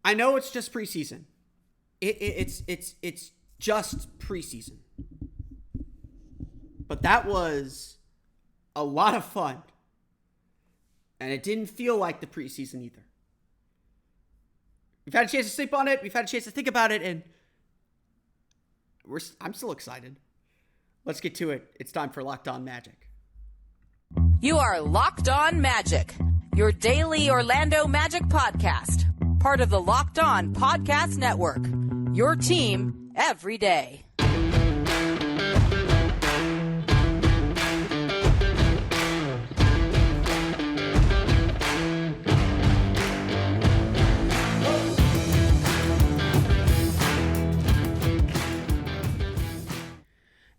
I know it's just preseason. It's just preseason. But that was a lot of fun. And it didn't feel like the preseason either. We've had a chance to sleep on it. We've had a chance to think about it. And I'm still excited. Let's get to it. It's time for Locked On Magic. You are Locked On Magic, your daily Orlando Magic podcast. Part of the Locked On Podcast Network, your team every day.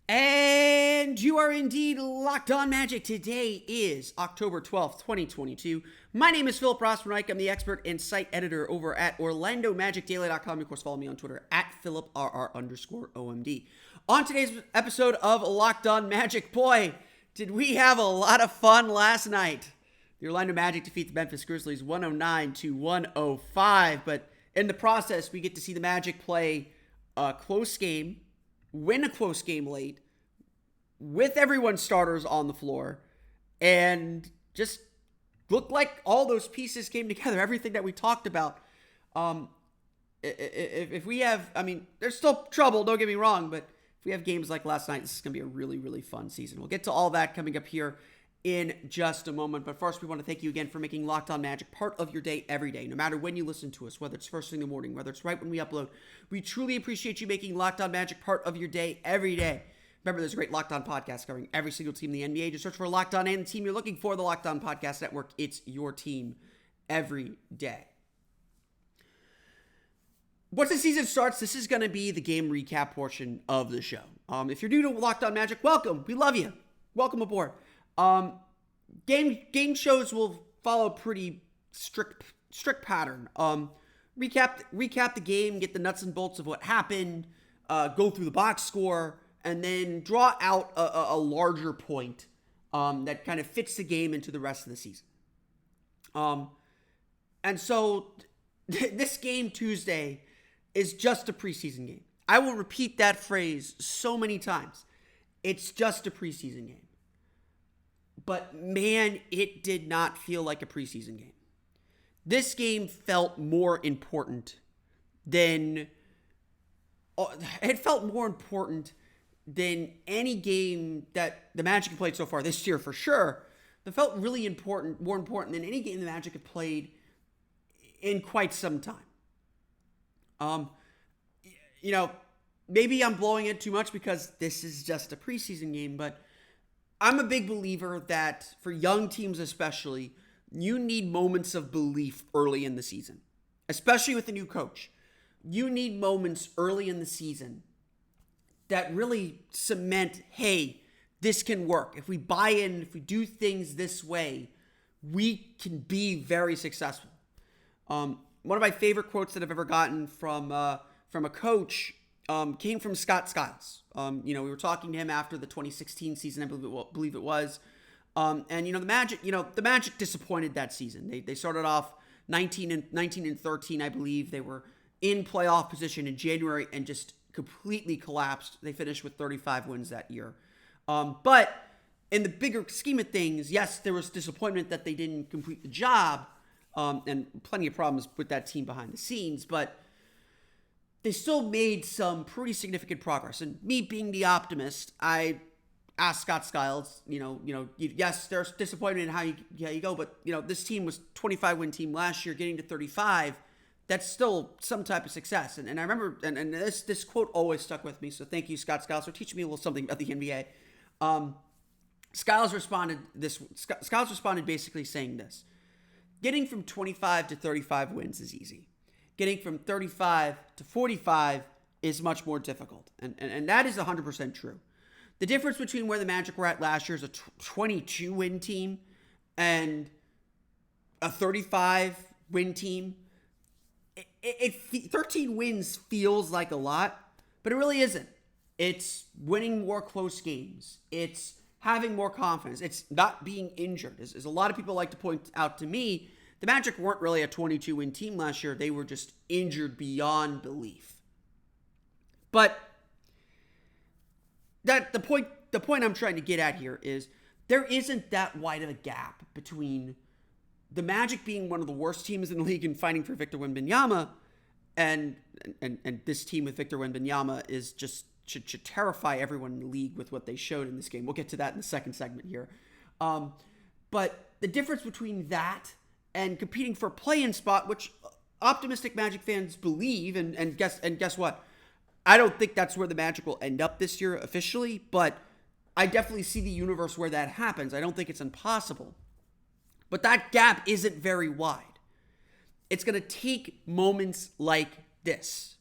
And you are indeed Locked On Magic. Today is October 12th, 2022. My name is Philip Rossman-Reich. I'm the expert and site editor over at OrlandoMagicDaily.com. Of course, follow me on Twitter at PhilipRR_OMD. On today's episode of Locked On Magic, boy, did we have a lot of fun last night. The Orlando Magic defeat the Memphis Grizzlies 109-105. But in the process, we get to see the Magic play a close game, win a close game late, with everyone's starters on the floor, and just looked like all those pieces came together. Everything that we talked about. If we have, there's still trouble, don't get me wrong, but if we have games like last night, this is going to be a really, really fun season. We'll get to all that coming up here in just a moment. But first, we want to thank you again for making Locked On Magic part of your day every day. No matter when you listen to us, whether it's first thing in the morning, whether it's right when we upload, we truly appreciate you making Locked On Magic part of your day every day. Remember, there's a great Locked On podcast covering every single team in the NBA. Just search for Locked On and the team you're looking for, the Locked On Podcast Network. It's your team every day. Once the season starts, this is going to be the game recap portion of the show. If you're new to Locked On Magic, welcome. We love you. Welcome aboard. Game shows will follow a pretty strict pattern. Recap the game, get the nuts and bolts of what happened, go through the box score, and then draw out a larger point that kind of fits the game into the rest of the season. And so this game Tuesday is just a preseason game. I will repeat that phrase so many times. It's just a preseason game. But man, it did not feel like a preseason game. This game felt more important than any game that the Magic have played so far this year, for sure. It felt really important, more important than any game the Magic have played in quite some time. Maybe I'm blowing it too much because this is just a preseason game, but I'm a big believer that for young teams especially, you need moments of belief early in the season, especially with a new coach. You need moments early in the season that really cement, hey, this can work. If we buy in, if we do things this way, we can be very successful. One of my favorite quotes that I've ever gotten from a coach came from Scott Skiles. We were talking to him after the 2016 season, I believe it was. The Magic disappointed that season. They started off 19 and 13, I believe. They were in playoff position in January and just completely collapsed. They finished with 35 wins that year. But in the bigger scheme of things, yes, there was disappointment that they didn't complete the job, and plenty of problems with that team behind the scenes, but they still made some pretty significant progress. And me being the optimist, I asked Scott Skiles, yes, there's disappointment in how you go, but this team was 25-win team last year, getting to 35. That's still some type of success. And I remember, and this quote always stuck with me, so thank you, Scott Skiles, for teaching me a little something about the NBA. Skiles responded basically saying this: getting from 25 to 35 wins is easy. Getting from 35 to 45 is much more difficult. And that is 100% true. The difference between where the Magic were at last year is a 22-win team and a 35-win team. 13 wins feels like a lot, but it really isn't. It's winning more close games. It's having more confidence. It's not being injured. As a lot of people like to point out to me, The Magic weren't really a 22-win team last year. They were just injured beyond belief. But the point I'm trying to get at here is there isn't that wide of a gap between the Magic being one of the worst teams in the league and fighting for Victor Wembanyama and this team with Victor Wembanyama is just should terrify everyone in the league with what they showed in this game. We'll get to that in the second segment here. But the difference between that and competing for a play-in spot, which optimistic Magic fans believe, and guess what? I don't think that's where the Magic will end up this year officially, but I definitely see the universe where that happens. I don't think it's impossible. But that gap isn't very wide. It's going to take moments like this.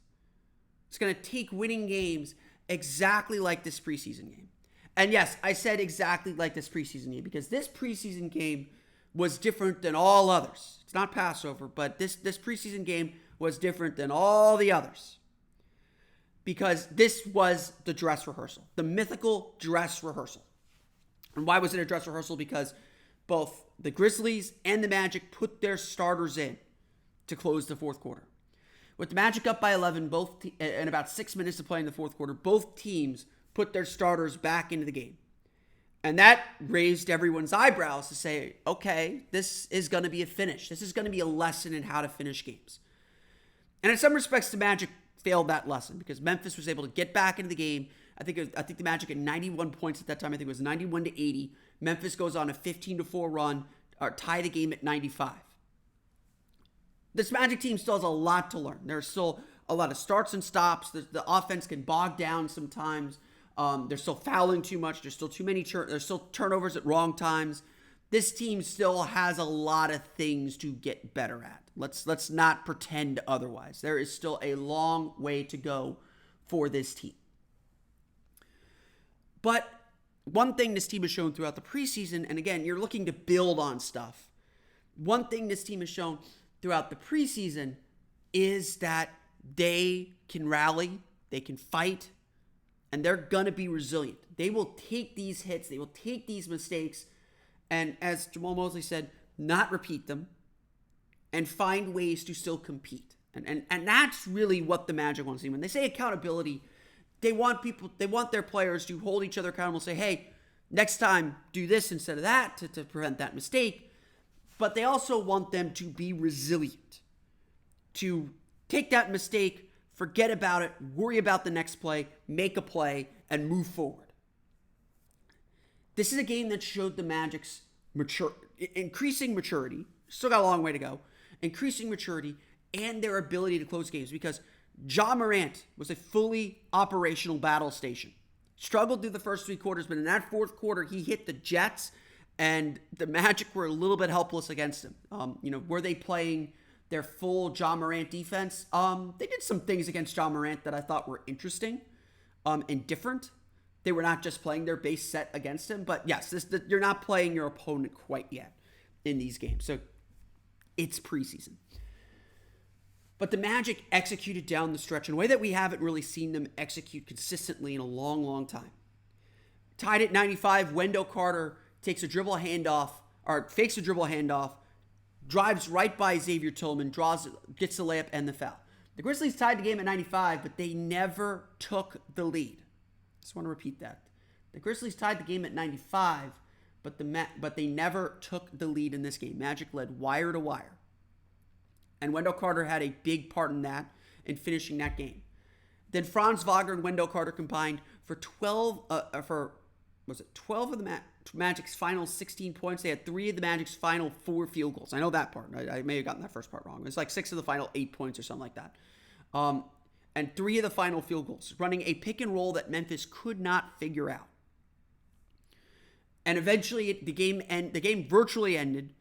It's going to take winning games exactly like this preseason game. And yes, I said exactly like this preseason game because this preseason game was different than all others. It's not Passover, but this preseason game was different than all the others. Because this was the dress rehearsal, the mythical dress rehearsal. And why was it a dress rehearsal? Because both the Grizzlies and the Magic put their starters in to close the fourth quarter. With the Magic up by 11, and about 6 minutes to play in the fourth quarter, both teams put their starters back into the game. And that raised everyone's eyebrows to say, okay, this is going to be a finish. This is going to be a lesson in how to finish games. And in some respects, the Magic failed that lesson because Memphis was able to get back into the game. I think the Magic had 91 points at that time. I think it was 91-80. Memphis goes on a 15-4 run, or tie the game at 95. This Magic team still has a lot to learn. There's still a lot of starts and stops. The offense can bog down sometimes. They're still fouling too much. There's still too many. There's still turnovers at wrong times. This team still has a lot of things to get better at. Let's not pretend otherwise. There is still a long way to go for this team. But one thing this team has shown throughout the preseason, and again, you're looking to build on stuff. One thing this team has shown throughout the preseason is that they can rally, they can fight, and they're going to be resilient. They will take these hits, they will take these mistakes, and as Jamal Mosley said, not repeat them, and find ways to still compete. And that's really what the Magic wants to see. When they say accountability, they want their players to hold each other accountable and say, hey, next time do this instead of that to prevent that mistake. But they also want them to be resilient, to take that mistake, forget about it, worry about the next play, make a play, and move forward. This is a game that showed the Magic's increasing maturity. Still got a long way to go. Increasing maturity and their ability to close games because Ja Morant was a fully operational battle station. Struggled through the first three quarters, but in that fourth quarter, he hit the Jets, and the Magic were a little bit helpless against him. Were they playing their full Ja Morant defense? They did some things against Ja Morant that I thought were interesting and different. They were not just playing their base set against him, but yes, you're not playing your opponent quite yet in these games. So it's preseason. But the Magic executed down the stretch in a way that we haven't really seen them execute consistently in a long, long time. Tied at 95, Wendell Carter takes a dribble handoff, or fakes a dribble handoff, drives right by Xavier Tillman, gets the layup and the foul. The Grizzlies tied the game at 95, but they never took the lead. Just want to repeat that. The Grizzlies tied the game at 95, but they never took the lead in this game. Magic led wire to wire. And Wendell Carter had a big part in that, in finishing that game. Then Franz Wagner and Wendell Carter combined for 12 of the Magic's final 16 points. They had 3 of the Magic's final 4 field goals. I know that part. I may have gotten that first part wrong. It's like 6 of the final 8 points or something like that. And 3 of the final field goals, running a pick and roll that Memphis could not figure out. And eventually, the game virtually ended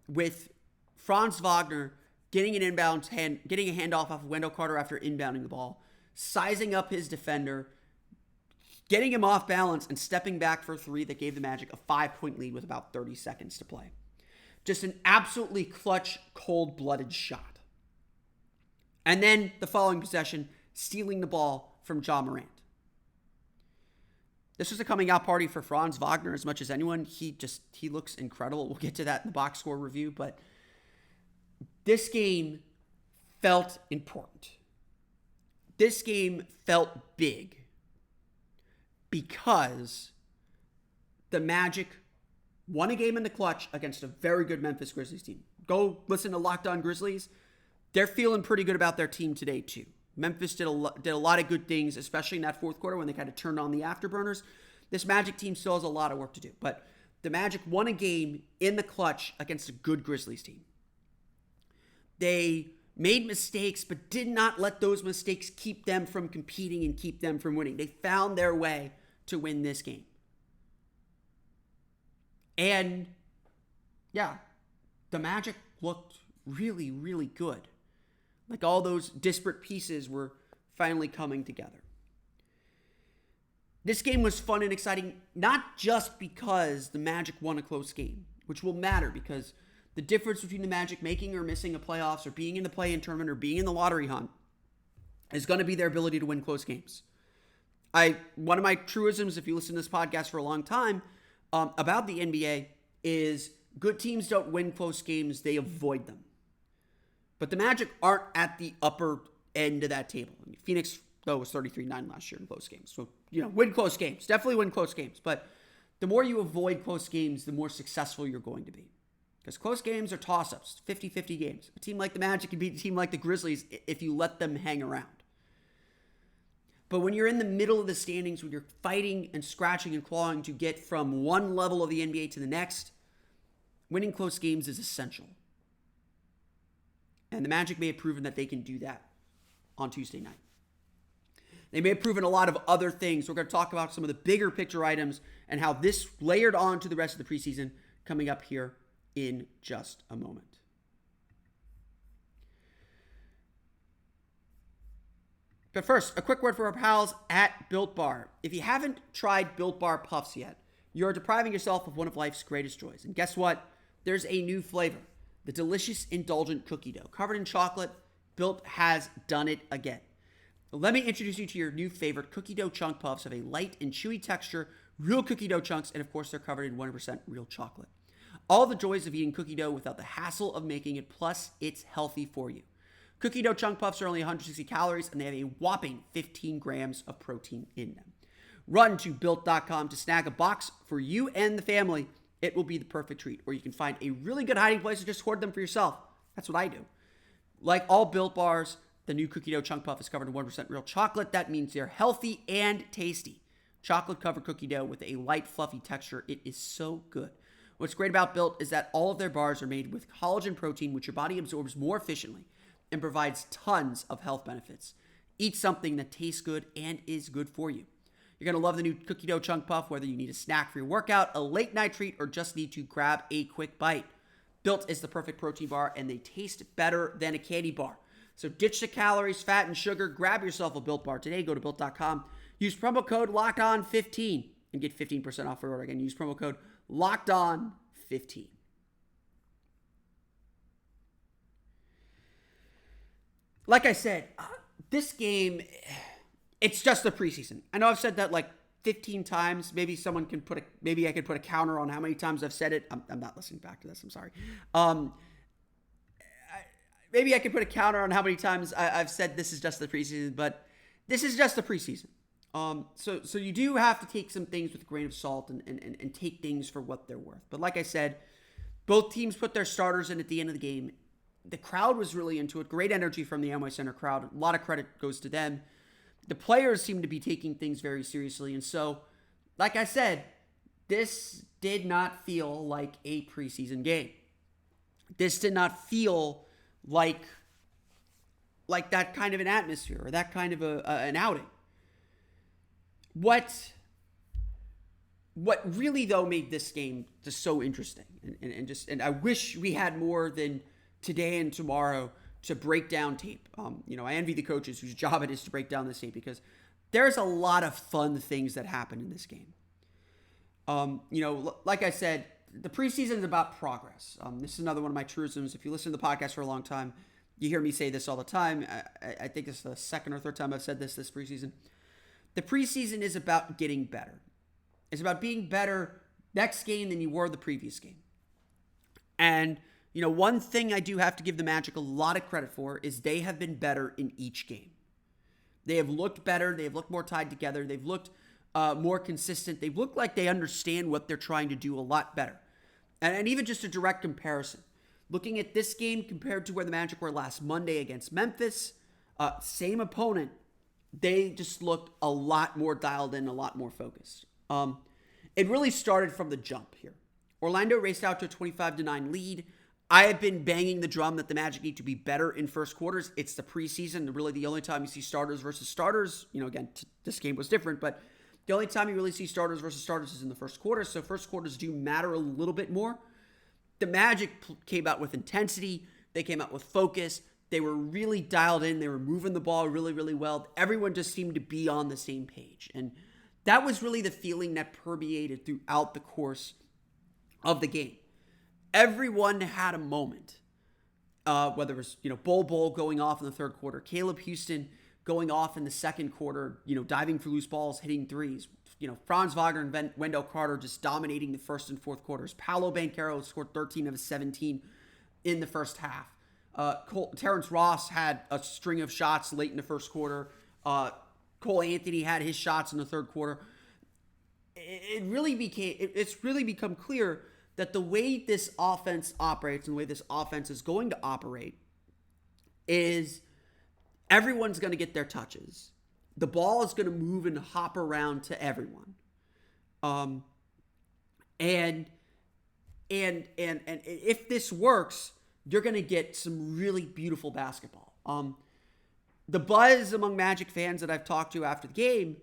with Franz Wagner getting a handoff off of Wendell Carter after inbounding the ball, sizing up his defender, getting him off balance, and stepping back for 3 that gave the Magic a 5-point lead with about 30 seconds to play. Just an absolutely clutch, cold-blooded shot. And then the following possession, stealing the ball from Ja Morant. This was a coming out party for Franz Wagner as much as anyone. He looks incredible. We'll get to that in the box score review, but this game felt important. This game felt big because the Magic won a game in the clutch against a very good Memphis Grizzlies team. Go listen to Locked On Grizzlies. They're feeling pretty good about their team today too. Memphis did a lot of good things, especially in that fourth quarter when they kind of turned on the afterburners. This Magic team still has a lot of work to do, but the Magic won a game in the clutch against a good Grizzlies team. They made mistakes, but did not let those mistakes keep them from competing and keep them from winning. They found their way to win this game. And yeah, the Magic looked really, really good. Like all those disparate pieces were finally coming together. This game was fun and exciting, not just because the Magic won a close game, which will matter because the difference between the Magic making or missing a playoffs or being in the play-in tournament or being in the lottery hunt is going to be their ability to win close games. One of my truisms, if you listen to this podcast for a long time, about the NBA is good teams don't win close games, they avoid them. But the Magic aren't at the upper end of that table. I mean, Phoenix, though, was 33-9 last year in close games. So, win close games. Definitely win close games. But the more you avoid close games, the more successful you're going to be. Because close games are toss-ups, 50-50 games. A team like the Magic can beat a team like the Grizzlies if you let them hang around. But when you're in the middle of the standings, when you're fighting and scratching and clawing to get from one level of the NBA to the next, winning close games is essential. And the Magic may have proven that they can do that on Tuesday night. They may have proven a lot of other things. We're going to talk about some of the bigger picture items and how this layered on to the rest of the preseason coming up here in just a moment. But first, a quick word for our pals at Built Bar. If you haven't tried Built Bar Puffs yet, you're depriving yourself of one of life's greatest joys. And guess what? There's a new flavor. The delicious, indulgent cookie dough. Covered in chocolate, Built has done it again. Let me introduce you to your new favorite cookie dough chunk puffs of a light and chewy texture, real cookie dough chunks, and of course they're covered in 100% real chocolate. All the joys of eating cookie dough without the hassle of making it, plus it's healthy for you. Cookie dough chunk puffs are only 160 calories and they have a whopping 15 grams of protein in them. Run to Built.com to snag a box for you and the family. It will be the perfect treat. Or you can find a really good hiding place and just hoard them for yourself. That's what I do. Like all Built bars, the new cookie dough chunk puff is covered in 1% real chocolate. That means they're healthy and tasty. Chocolate-covered cookie dough with a light, fluffy texture. It is so good. What's great about Built is that all of their bars are made with collagen protein, which your body absorbs more efficiently and provides tons of health benefits. Eat something that tastes good and is good for you. You're going to love the new cookie dough chunk puff, whether you need a snack for your workout, a late night treat, or just need to grab a quick bite. Built is the perfect protein bar, and they taste better than a candy bar. So ditch the calories, fat, and sugar. Grab yourself a Built bar today. Go to Built.com. Use promo code LOCKEDON15 and get 15% off your order. Again, use promo code LOCKEDON15. Like I said, this game, it's just the preseason. I know I've said that like 15 times. Maybe I could put a counter on how many times I've said it. I'm not listening back to this. I'm sorry. Maybe I could put a counter on how many times I've said this is just the preseason, but this is just the preseason. So you do have to take some things with a grain of salt and take things for what they're worth. But like I said, both teams put their starters in at the end of the game. The crowd was really into it. Great energy from the Amway Center crowd. A lot of credit goes to them. The players seem to be taking things very seriously. And so, like I said, this did not feel like a preseason game. This did not feel like that kind of an atmosphere or that kind of an outing. What really, though, made this game just so interesting, and I wish we had more than today and tomorrow to break down tape. I envy the coaches whose job it is to break down this tape because there's a lot of fun things that happen in this game. Like I said, the preseason is about progress. This is another one of my truisms. If you listen to the podcast for a long time, you hear me say this all the time. I think this is the second or third time I've said this preseason. The preseason is about getting better. It's about being better next game than you were the previous game. And, one thing I do have to give the Magic a lot of credit for is they have been better in each game. They have looked better. They have looked more tied together. They've looked more consistent. They've looked like they understand what they're trying to do a lot better. And even just a direct comparison. Looking at this game compared to where the Magic were last Monday against Memphis, same opponent, they just looked a lot more dialed in, a lot more focused. It really started from the jump here. Orlando raced out to a 25-9 lead. I have been banging the drum that the Magic need to be better in first quarters. It's the preseason, really the only time you see starters versus starters. Again, this game was different, but the only time you really see starters versus starters is in the first quarter, so first quarters do matter a little bit more. The Magic came out with intensity. They came out with focus. They were really dialed in. They were moving the ball really, really well. Everyone just seemed to be on the same page, and that was really the feeling that permeated throughout the course of the game. Everyone had a moment, whether it was, Bol going off in the third quarter, Caleb Houston going off in the second quarter, diving for loose balls, hitting threes, Franz Wagner and Wendell Carter just dominating the first and fourth quarters. Paolo Banchero scored 13 of his 17 in the first half. Terrence Ross had a string of shots late in the first quarter. Cole Anthony had his shots in the third quarter. It's really become clear that the way this offense operates and the way this offense is going to operate is everyone's going to get their touches. The ball is going to move and hop around to everyone. And if this works, you're going to get some really beautiful basketball. The buzz among Magic fans that I've talked to after the game,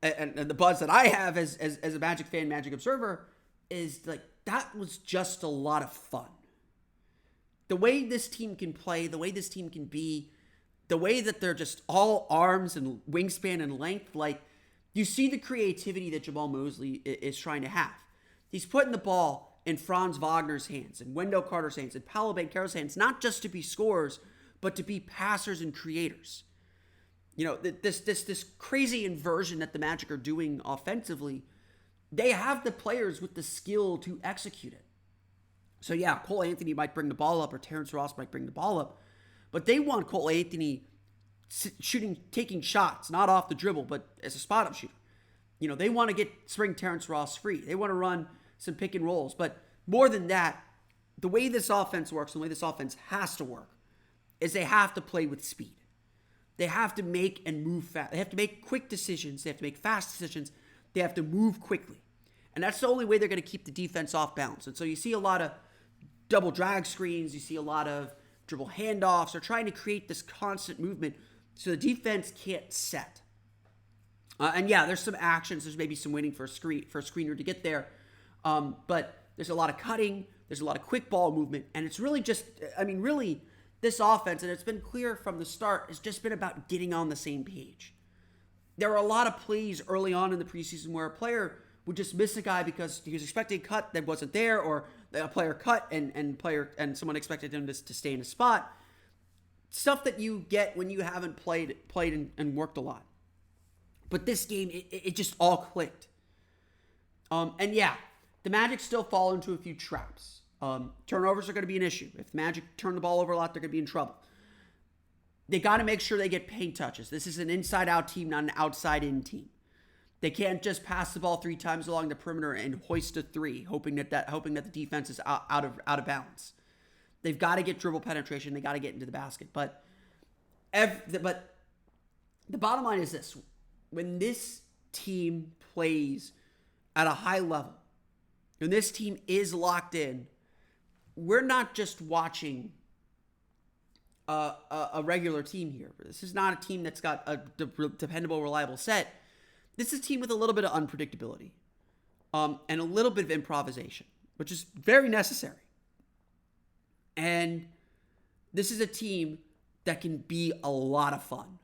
and the buzz that I have as a Magic fan, Magic observer, is like, that was just a lot of fun. The way this team can play, the way this team can be, the way that they're just all arms and wingspan and length, like, you see the creativity that Jamal Mosley is trying to have. He's putting the ball in Franz Wagner's hands and Wendell Carter's hands and Paolo Banchero's hands, not just to be scorers, but to be passers and creators. This crazy inversion that the Magic are doing offensively, they have the players with the skill to execute it. So yeah, Cole Anthony might bring the ball up or Terrence Ross might bring the ball up, but they want Cole Anthony taking shots, not off the dribble, but as a spot-up shooter. They want to spring Terrence Ross free. They want to run some pick and rolls. But more than that, the way this offense works, the way this offense has to work, is they have to play with speed. They have to make and move fast. They have to make quick decisions. They have to make fast decisions. They have to move quickly. And that's the only way they're going to keep the defense off balance. And so you see a lot of double drag screens. You see a lot of dribble handoffs. They're trying to create this constant movement so the defense can't set. And yeah, there's some actions. There's maybe some waiting for a screener to get there. But there's a lot of cutting. There's a lot of quick ball movement. And it's really just, really, this offense, and it's been clear from the start, has just been about getting on the same page. There were a lot of plays early on in the preseason where a player would just miss a guy because he was expecting a cut that wasn't there, or a player cut and someone expected him to stay in a spot. Stuff that you get when you haven't played and worked a lot. But this game, it just all clicked. And yeah, the Magic still fall into a few traps. Turnovers are going to be an issue. If the Magic turn the ball over a lot, they're going to be in trouble. They got to make sure they get paint touches. This is an inside-out team, not an outside-in team. They can't just pass the ball 3 times along the perimeter and hoist a 3, hoping that the defense is out of balance. They've got to get dribble penetration. They got to get into the basket. But the bottom line is this: when this team plays at a high level, when this team is locked in, we're not just watching a regular team here. This is not a team that's got a dependable, reliable set. This is a team with a little bit of unpredictability and a little bit of improvisation, which is very necessary. And this is a team that can be a lot of fun.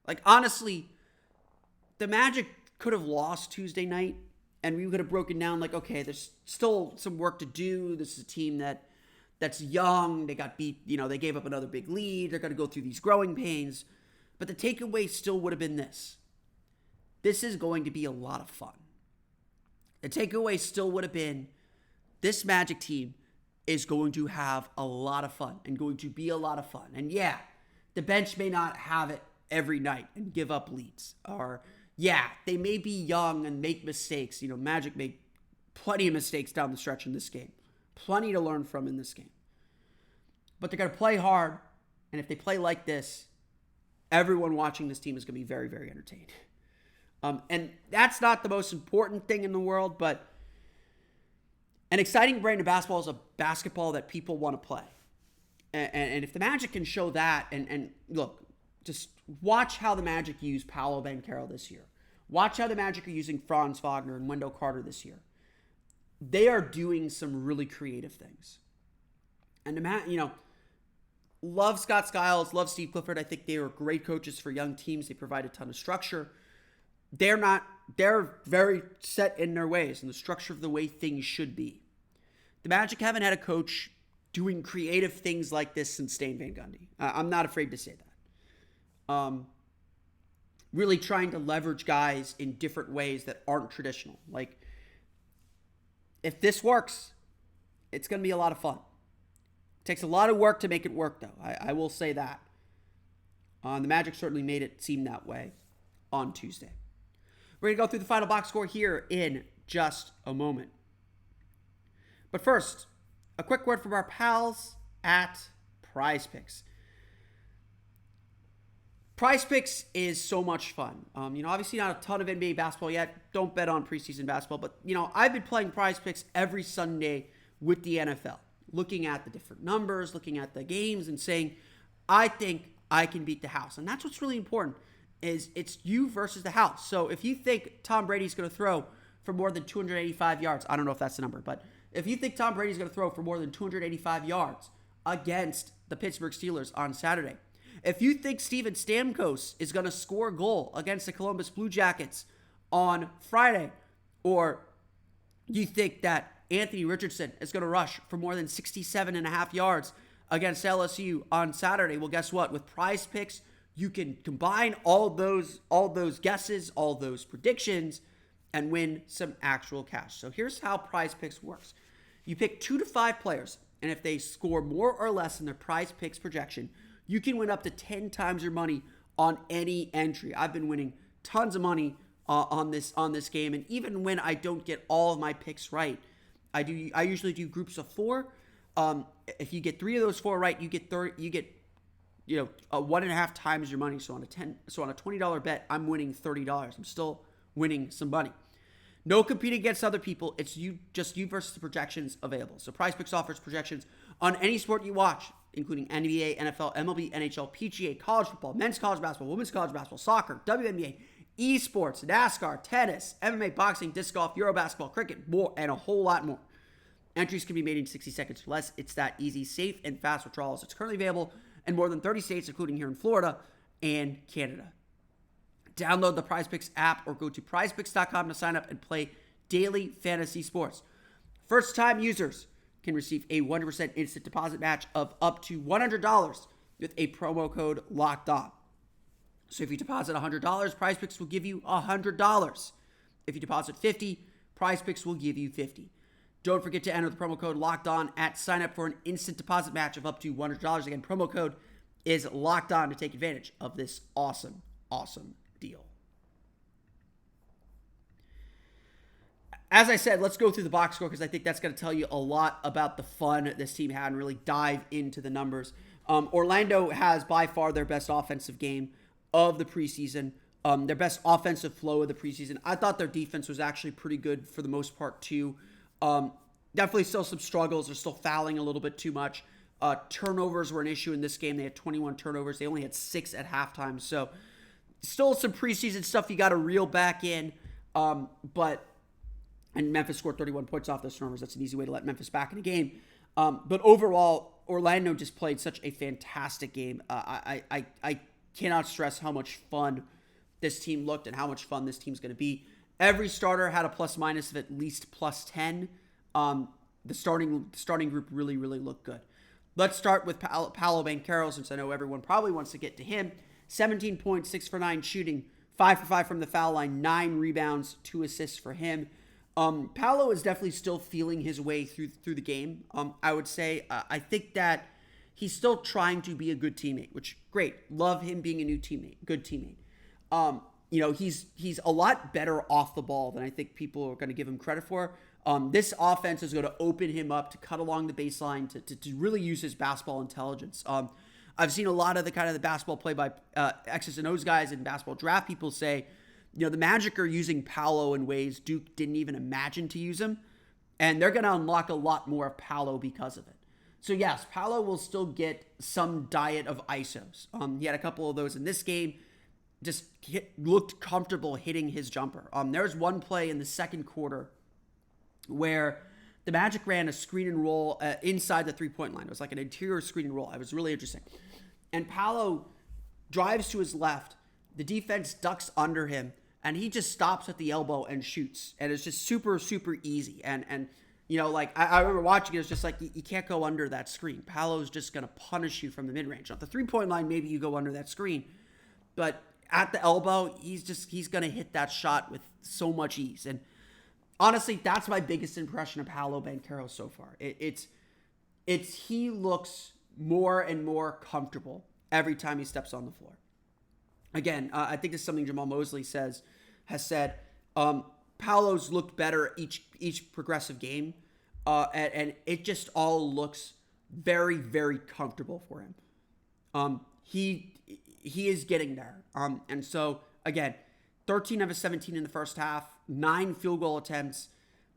Like, honestly, the Magic could have lost Tuesday night, and we could have broken down like, okay, there's still some work to do. This is a team that's young. They got beat, they gave up another big lead. They're going to go through these growing pains. But the takeaway still would have been this. This is going to be a lot of fun. The takeaway still would have been this Magic team is going to have a lot of fun and going to be a lot of fun. And yeah, the bench may not have it every night and give up leads. Or yeah, they may be young and make mistakes. Magic made plenty of mistakes down the stretch in this game. Plenty to learn from in this game. But they're going to play hard. And if they play like this, everyone watching this team is going to be very, very entertained. And that's not the most important thing in the world, but an exciting brand of basketball is a basketball that people want to play. And if the Magic can show that, and look, just watch how the Magic use Paolo Banchero this year. Watch how the Magic are using Franz Wagner and Wendell Carter this year. They are doing some really creative things. And love Scott Skiles, love Steve Clifford. I think they are great coaches for young teams. They provide a ton of structure. They're very set in their ways and the structure of the way things should be. The Magic haven't had a coach doing creative things like this since Stan Van Gundy. I'm not afraid to say that. Really trying to leverage guys in different ways that aren't traditional. Like, if this works, it's going to be a lot of fun. It takes a lot of work to make it work, though. I will say that. The Magic certainly made it seem that way on Tuesday. We're going to go through the final box score here in just a moment. But first, a quick word from our pals at PrizePicks. PrizePicks is so much fun. Obviously not a ton of NBA basketball yet. Don't bet on preseason basketball. But, I've been playing PrizePicks every Sunday with the NFL. Looking at the different numbers, looking at the games, and saying, I think I can beat the house. And that's what's really important, is it's you versus the house. So if you think Tom Brady's going to throw for more than 285 yards, I don't know if that's the number, but if you think Tom Brady's going to throw for more than 285 yards against the Pittsburgh Steelers on Saturday, if you think Steven Stamkos is going to score a goal against the Columbus Blue Jackets on Friday, or you think that Anthony Richardson is going to rush for more than 67.5 yards against LSU on Saturday, well, guess what? With PrizePicks, you can combine all those guesses, all those predictions, and win some actual cash. So here's how PrizePicks works. You pick 2 to 5 players, and if they score more or less in their PrizePicks projection, you can win up to 10 times your money on any entry. I've been winning tons of money on this game, and even when I don't get all of my picks right, I usually do groups of 4. If you get 3 of those 4 right, you get 1.5 times your money. So on a $20 bet, I'm winning $30. I'm still winning some money. No competing against other people. It's you versus the projections available. So PrizePicks offers projections on any sport you watch, including NBA, NFL, MLB, NHL, PGA, college football, men's college basketball, women's college basketball, soccer, WNBA, esports, NASCAR, tennis, MMA, boxing, disc golf, Euro basketball, cricket, more, and a whole lot more. Entries can be made in 60 seconds or less. It's that easy, safe, and fast withdrawals. It's currently available in more than 30 states, including here in Florida and Canada. Download the PrizePicks app or go to prizepicks.com to sign up and play daily fantasy sports. First-time users can receive a 100% instant deposit match of up to $100 with a promo code LOCKEDON. So if you deposit $100, PrizePicks will give you $100. If you deposit $50, PrizePicks will give you $50. Don't forget to enter the promo code LOCKEDON at sign up for an instant deposit match of up to $100. Again, promo code is LOCKEDON to take advantage of this awesome, awesome deal. As I said, let's go through the box score because I think that's going to tell you a lot about the fun this team had and really dive into the numbers. Orlando has by far their best offensive game of the preseason, their best offensive flow of the preseason. I thought their defense was actually pretty good for the most part too. Definitely still some struggles. They're still fouling a little bit too much. Turnovers were an issue in this game. They had 21 turnovers. They only had 6 at halftime. So still some preseason stuff you got to reel back in. And Memphis scored 31 points off those turnovers. That's an easy way to let Memphis back in the game. But overall, Orlando just played such a fantastic game. I cannot stress how much fun this team looked and how much fun this team's going to be. Every starter had a plus-minus of at least plus 10. The starting group really, really looked good. Let's start with Paolo Banchero, since I know everyone probably wants to get to him. 17 points, 6 for 9 shooting, 5 for 5 from the foul line, 9 rebounds, 2 assists for him. Paolo is definitely still feeling his way through the game. I would say I think that he's still trying to be a good teammate, which great. Love him being a new teammate, good teammate. He's a lot better off the ball than I think people are going to give him credit for. This offense is going to open him up to cut along the baseline to really use his basketball intelligence. I've seen a lot of the basketball play by X's and O's guys and basketball draft people say, the Magic are using Paolo in ways Duke didn't even imagine to use him, and they're going to unlock a lot more of Paolo because of it. So yes, Paolo will still get some diet of ISOs. He had a couple of those in this game. Just looked comfortable hitting his jumper. There was one play in the second quarter where the Magic ran a screen and roll inside the three-point line. It was like an interior screen and roll. It was really interesting. And Paolo drives to his left. The defense ducks under him, and he just stops at the elbow and shoots. And it's just super, super easy. And I remember watching it. It's just like, you can't go under that screen. Paolo's just going to punish you from the mid-range. At the three-point line, maybe you go under that screen. But at the elbow, he's going to hit that shot with so much ease. And honestly, that's my biggest impression of Paolo Banchero so far. He looks more and more comfortable every time he steps on the floor. Again, I think this is something Jamal Mosley has said. Paolo's looked better each progressive game, and it just all looks very, very comfortable for him. He is getting there. And so, again, 13 of his 17 in the first half, 9 field goal attempts.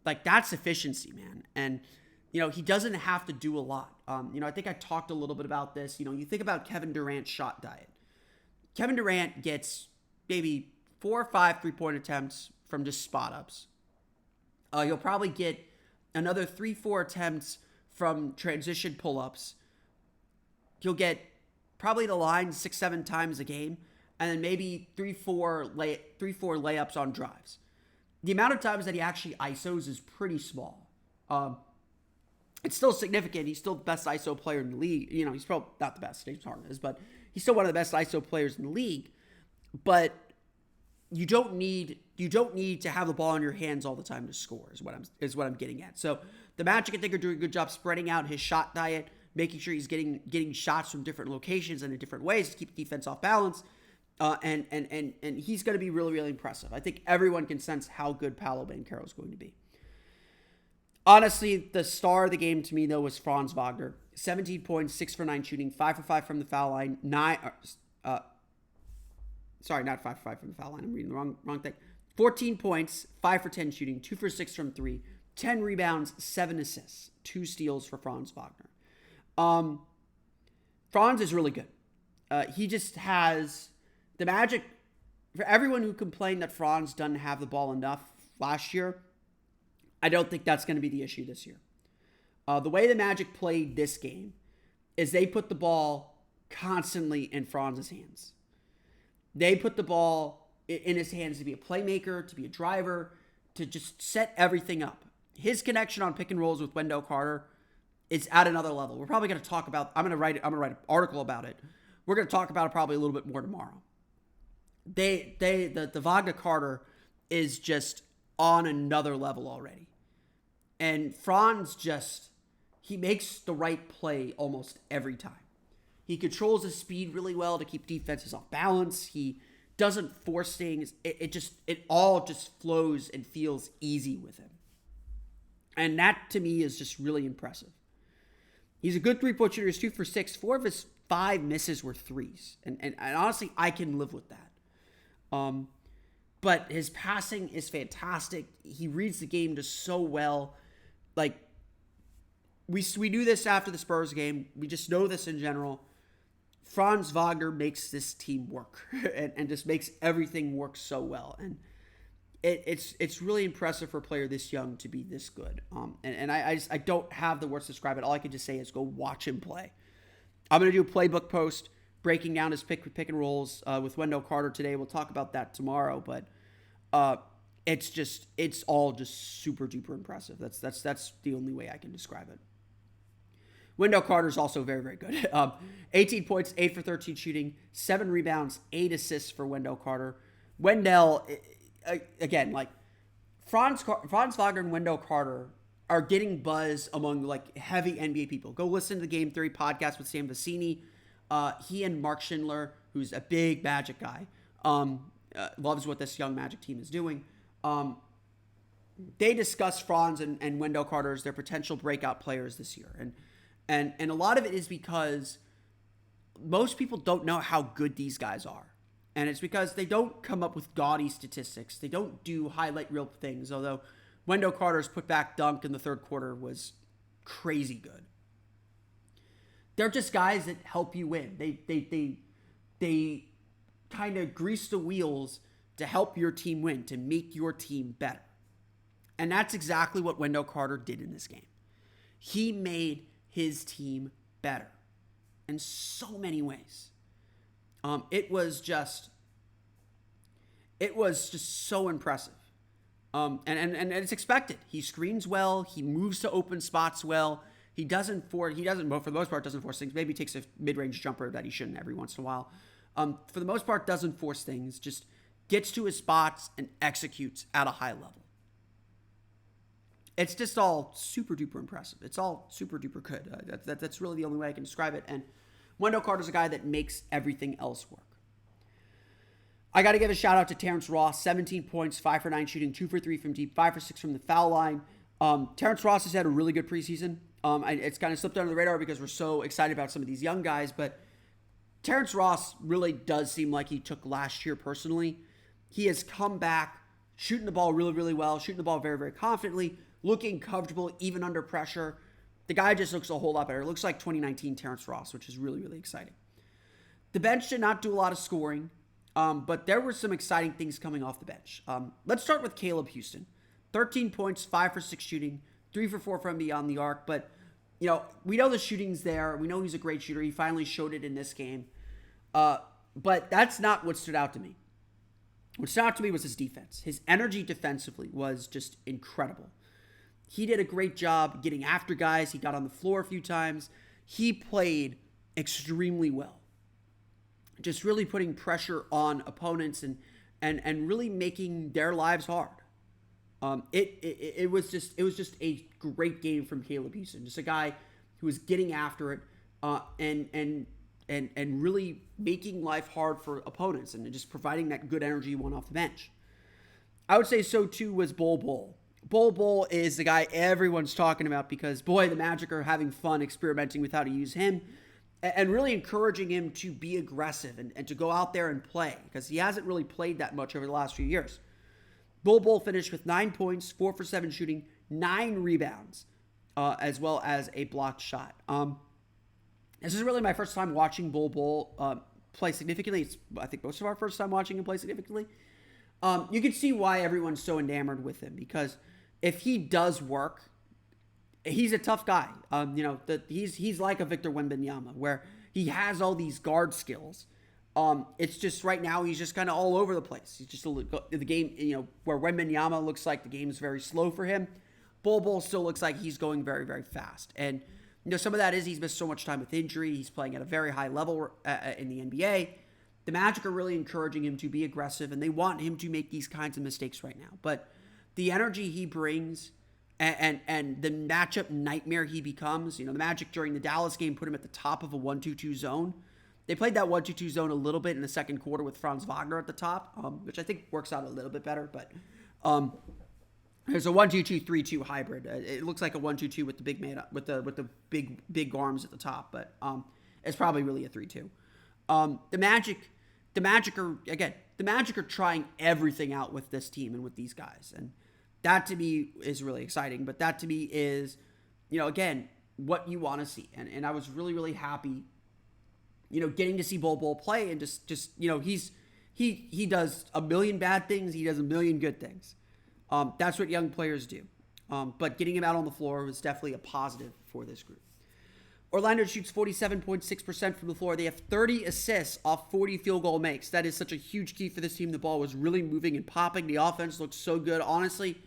Like, that's efficiency, man. And, he doesn't have to do a lot. I think I talked a little bit about this. You think about Kevin Durant's shot diet. Kevin Durant gets maybe 4 or 5 3-point attempts from just spot-ups. He'll probably get another 3-4 attempts from transition pull-ups. He'll get probably the line 6-7 times a game, and then maybe 3-4 layups on drives. The amount of times that he actually ISOs is pretty small. It's still significant. He's still the best ISO player in the league. He's probably not the best, James Harden is, but he's still one of the best ISO players in the league. But you don't need to have the ball in your hands all the time to score, is what I'm getting at. So the Magic, I think, are doing a good job spreading out his shot diet, making sure he's getting shots from different locations and in different ways to keep the defense off balance. And he's going to be really, really impressive. I think everyone can sense how good Paolo Banchero is going to be. Honestly, the star of the game to me, though, was Franz Wagner. 17 points, 6 for 9 shooting, 5 for 5 from the foul line, sorry, not 5 for 5 from the foul line. I'm reading the wrong thing. 14 points, 5 for 10 shooting, 2 for 6 from 3, 10 rebounds, 7 assists, 2 steals for Franz Wagner. Franz is really good. He just has the Magic. For everyone who complained that Franz doesn't have the ball enough last year, I don't think that's going to be the issue this year. The way the Magic played this game is they put the ball constantly in Franz's hands. They put the ball in his hands to be a playmaker, to be a driver, to just set everything up. His connection on pick and rolls with Wendell Carter is at another level. We're probably going to talk about. I'm going to write an article about it. We're going to talk about it probably a little bit more tomorrow. The Wagner Carter is just on another level already. And Franz he makes the right play almost every time. He controls his speed really well to keep defenses off balance. He doesn't force things. It all just flows and feels easy with him. And that, to me, is just really impressive. He's a good three-point shooter. He's 2 for 6. 4 of his 5 misses were threes. And honestly, I can live with that. But his passing is fantastic. He reads the game just so well. Like, we knew this after the Spurs game. We just know this in general. Franz Wagner makes this team work and just makes everything work so well. And it's really impressive for a player this young to be this good. I don't have the words to describe it. All I can just say is go watch him play. I'm going to do a playbook post breaking down his pick and rolls with Wendell Carter today. We'll talk about that tomorrow, but it's all just super duper impressive. That's the only way I can describe it. Wendell Carter is also very, very good. 18 points, 8 for 13 shooting, 7 rebounds, 8 assists for Wendell Carter. Wendell, again, like, Franz Wagner and Wendell Carter are getting buzz among like heavy NBA people. Go listen to the Game Theory podcast with Sam Vecini. He and Mark Schindler, who's a big Magic guy, loves what this young Magic team is doing. They discuss Franz and Wendell Carter as their potential breakout players this year. And a lot of it is because most people don't know how good these guys are. And it's because they don't come up with gaudy statistics. They don't do highlight reel things, although Wendell Carter's put-back dunk in the third quarter was crazy good. They're just guys that help you win. They kind of grease the wheels to help your team win, to make your team better. And that's exactly what Wendell Carter did in this game. He made his team better in so many ways. It was just so impressive. And it's expected. He screens well. He moves to open spots well. He doesn't, for the most part, doesn't force things. Maybe takes a mid-range jumper that he shouldn't every once in a while. For the most part, doesn't force things. Just gets to his spots and executes at a high level. It's just all super duper impressive. It's all super duper good. That's really the only way I can describe it. And Wendell Carter's a guy that makes everything else work. I got to give a shout out to Terrence Ross, 17 points, 5 for 9 shooting, 2 for 3 from deep, 5 for 6 from the foul line. Terrence Ross has had a really good preseason. It's kind of slipped under the radar because we're so excited about some of these young guys, but Terrence Ross really does seem like he took last year personally. He has come back shooting the ball really, really well, shooting the ball very, very confidently, looking comfortable even under pressure. The guy just looks a whole lot better. It looks like 2019 Terrence Ross, which is really, really exciting. The bench did not do a lot of scoring, but there were some exciting things coming off the bench. Let's start with Caleb Houston. 13 points, 5 for 6 shooting, 3 for 4 from beyond the arc. But, we know the shooting's there. We know he's a great shooter. He finally showed it in this game. But that's not what stood out to me. What stood out to me was his defense. His energy defensively was just incredible. He did a great job getting after guys. He got on the floor a few times. He played extremely well. Just really putting pressure on opponents and really making their lives hard. It was just a great game from Caleb Houston. Just a guy who was getting after it and really making life hard for opponents and just providing that good energy you want off the bench. I would say so too was Bol Bol. Bol Bol is the guy everyone's talking about because, boy, the Magic are having fun experimenting with how to use him and really encouraging him to be aggressive and to go out there and play because he hasn't really played that much over the last few years. Bol Bol finished with 9 points, 4 for 7 shooting, 9 rebounds, as well as a blocked shot. This is really my first time watching Bol Bol play significantly. It's, I think, most of our first time watching him play significantly. You can see why everyone's so enamored with him because if he does work, he's a tough guy. He's like a Victor Wembanyama where he has all these guard skills. It's just right now he's just kind of all over the place. He's just the game, where Wembanyama looks like the game is very slow for him. Bol Bol still looks like he's going very, very fast. And some of that is he's missed so much time with injury. He's playing at a very high level in the NBA. The Magic are really encouraging him to be aggressive, and they want him to make these kinds of mistakes right now. But the energy he brings and the matchup nightmare he becomes, the Magic during the Dallas game put him at the top of a 1-2-2 zone. They played that 1-2-2 zone a little bit in the second quarter with Franz Wagner at the top, which I think works out a little bit better. But there's a 1-2-2-3-2 hybrid. It looks like a 1-2-2 with the big man with the big arms at the top, but it's probably really a 3-2. The Magic are trying everything out with this team and with these guys, and that to me is really exciting. But that to me is, again, what you want to see, and I was really, really happy, getting to see Bol Bol play and just he does a million bad things, he does a million good things. That's what young players do. But getting him out on the floor was definitely a positive for this group. Orlando shoots 47.6% from the floor. They have 30 assists off 40 field goal makes. That is such a huge key for this team. The ball was really moving and popping. The offense looked so good. Honestly,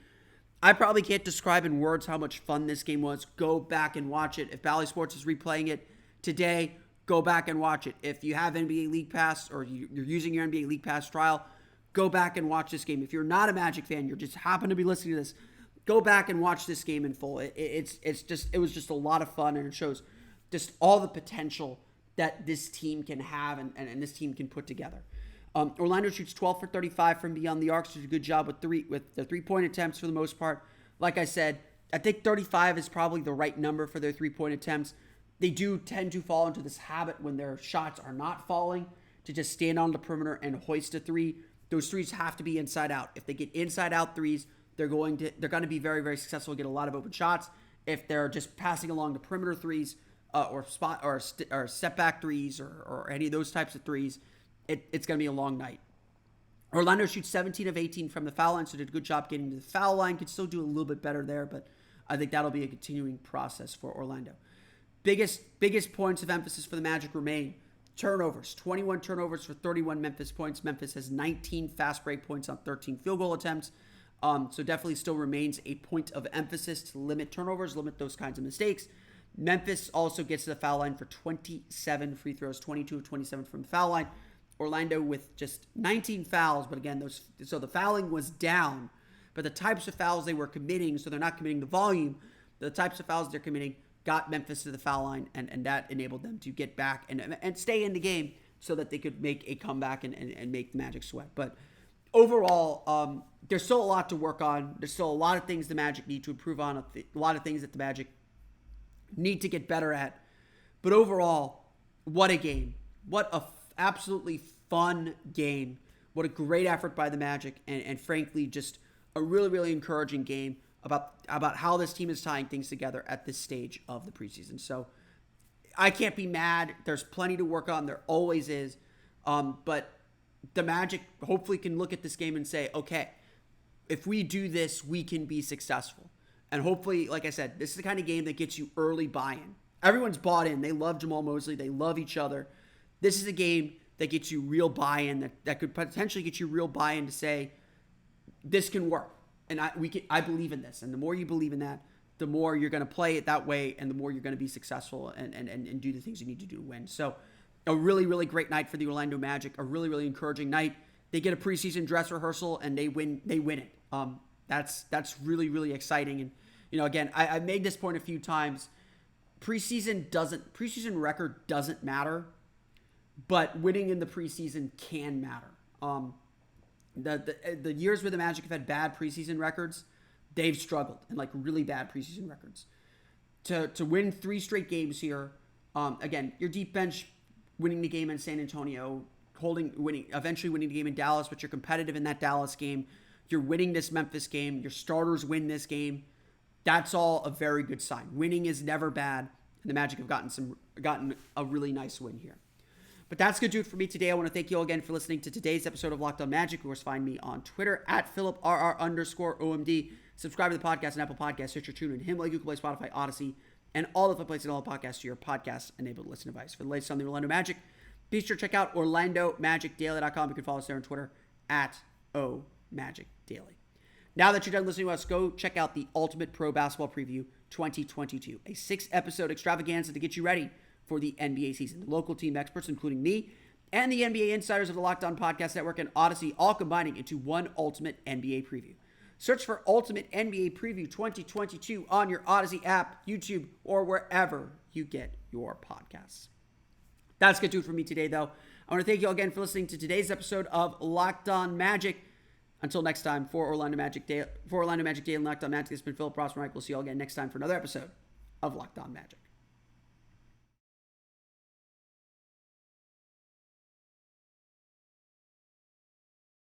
I probably can't describe in words how much fun this game was. Go back and watch it. If Bally Sports is replaying it today, go back and watch it. If you have NBA League Pass or you're using your NBA League Pass trial, go back and watch this game. If you're not a Magic fan, you're just happen to be listening to this, go back and watch this game in full. It was just a lot of fun, and it shows just all the potential that this team can have and this team can put together. Orlando shoots 12 for 35 from beyond the arc, so did a good job with the 3-point attempts for the most part. Like I said, I think 35 is probably the right number for their 3-point attempts. They do tend to fall into this habit when their shots are not falling to just stand on the perimeter and hoist a three. Those threes have to be inside out. If they get inside out threes, they're going to be very, very successful, get a lot of open shots. If they're just passing along the perimeter threes or step back threes or any of those types of threes, it's going to be a long night. Orlando shoots 17 of 18 from the foul line, so did a good job getting to the foul line. Could still do a little bit better there, but I think that'll be a continuing process for Orlando. Biggest points of emphasis for the Magic remain turnovers. 21 turnovers for 31 Memphis points. Memphis has 19 fast break points on 13 field goal attempts. So definitely still remains a point of emphasis to limit turnovers, limit those kinds of mistakes. Memphis also gets to the foul line for 27 free throws, 22 of 27 from the foul line. Orlando with just 19 fouls, but again, so the fouling was down, but the types of fouls they were committing, so they're not committing the volume, the types of fouls they're committing got Memphis to the foul line, and that enabled them to get back and stay in the game so that they could make a comeback and make the Magic sweat. But overall, there's still a lot to work on. There's still a lot of things the Magic need to improve on, a lot of things that the Magic need to get better at. But overall, what a game. What a absolutely fun game. What a great effort by the Magic, and frankly, just a really, really encouraging game about how this team is tying things together at this stage of the preseason. So I can't be mad. There's plenty to work on. There always is. But the Magic hopefully can look at this game and say, okay, if we do this, we can be successful. And hopefully, like I said, this is the kind of game that gets you early buy-in. Everyone's bought in. They love Jamal Mosley. They love each other. This is a game that gets you real buy-in, that could potentially get you real buy-in to say, this can work. And I believe in this. And the more you believe in that, the more you're going to play it that way, and the more you're going to be successful and do the things you need to do to win. So a really, really great night for the Orlando Magic, a really, really encouraging night. They get a preseason dress rehearsal, and they win it. That's really, really exciting. And, again, I made this point a few times. Preseason record doesn't matter, but winning in the preseason can matter. The years where the Magic have had bad preseason records, they've struggled, and like really bad preseason records. To win 3 straight games here, again, your deep bench winning the game in San Antonio, eventually winning the game in Dallas, but you're competitive in that Dallas game. You're winning this Memphis game. Your starters win this game. That's all a very good sign. Winning is never bad, and the Magic have gotten a really nice win here. But that's going to do it for me today. I want to thank you all again for listening to today's episode of Locked On Magic. Of course, find me on Twitter at PhilipRR_OMD. Subscribe to the podcast on Apple Podcasts, Stitcher, TuneIn, Himalaya, Google Play, Spotify, Odyssey, and all of the places and all the podcasts to your podcast-enabled listen device. For the latest on the Orlando Magic, be sure to check out OrlandoMagicDaily.com. You can follow us there on Twitter at OMagicDaily. Now that you're done listening to us, go check out the Ultimate Pro Basketball Preview 2022, a 6-episode extravaganza to get you ready for the NBA season. The local team experts, including me, and the NBA insiders of the Locked On Podcast Network and Odyssey, all combining into one ultimate NBA preview. Search for Ultimate NBA Preview 2022 on your Odyssey app, YouTube, or wherever you get your podcasts. That's going to do it for me today, though. I want to thank you all again for listening to today's episode of Locked On Magic. Until next time, for Orlando Magic Day and Locked On Magic, this has been Philip Ross. We'll see you all again next time for another episode of Locked On Magic.